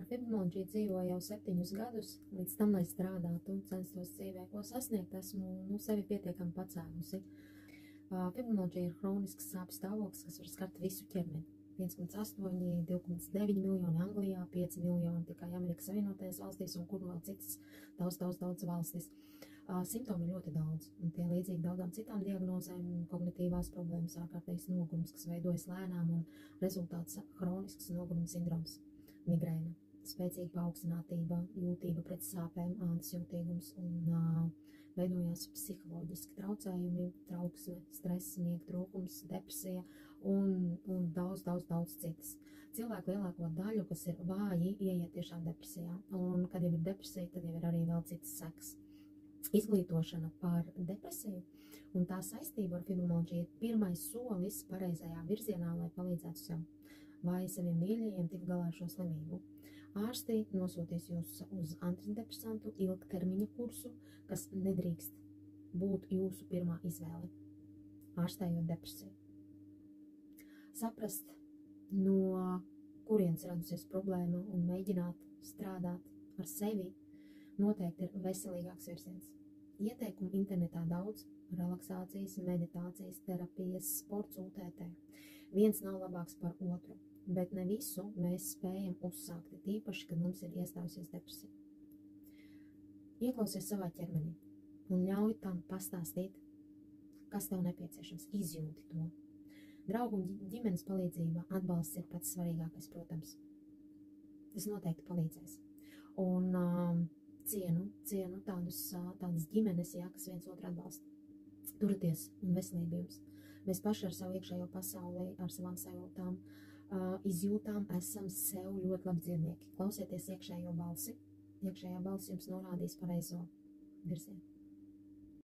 ar fibromialģiju dzīvoju jau 7 gadus, līdz tam, lai strādātu un censtos dzīvē, ko sasniegt, esmu sevi pietiekami pacēlusi. Fibromialģija ir hronisks sāpju stāvoklis, kas var skart visu ķermeni. 1,8, 2,9 miljoni Anglijā, 5 miljoni tikai Amerikas Savienotajās valstīs un kur vēl citas daudz valstis. Simptomi ir ļoti daudz, un tie līdzīgi daudzām citām diagnozēm, kognitīvās problēmas, ārkārtīgs nogurums, kas veidojas lēnām, un rezultāts hronisks noguruma sindroms, migrēna, spēcīga paaugstinātība, jūtība pret sāpēm, ādas jūtīgums un veidojās psiholoģiski traucējumi, trauksme, stress, miega trūkums, depresija un daudz citas. Cilvēku lielāko daļu, kas ir vāji, ieiet tiešām depresijā, un kad jau ir depresija, tad jau ir arī vēl citas sekas. Izglītošana par depresiju un tā saistība ar fibromialģiju ir pirmais solis pareizajā virzienā, lai palīdzētu sev vai saviem mīļajiem tikt galā ar šo slimību. Ārsti nosūtīs jūs uz antidepresantu ilgtermiņa kursu, kas nedrīkst būt jūsu pirmā izvēle, ārstējot depresiju. Saprast, no kurienes radusies problēma un mēģināt strādāt ar sevi noteikti ir veselīgāks virziens. Ieteikumu internetā daudz, relaksācijas, meditācijas, terapijas, sports, UTT. Viens nav labāks par otru, bet ne visu mēs spējam uzsākt, tīpaši, kad mums ir iestājusies depresija. Ieklausies savā ķermenī un ļauj tam pastāstīt, kas tev nepieciešams, izjūti to. Draugu un ģimenes palīdzība, atbalsts ir pats svarīgākais, protams. Tas noteikti palīdzēs. Un cienu tādas ģimenes, kas viens otru atbalsta. Turieties un veselību jums. Mēs paši ar savu iekšējo pasauli, ar savām sajūtām, izjūtām esam sev ļoti labi dziednieki. Klausieties iekšējo balsi. Iekšējā balsi jums norādīs pareizo virzienu.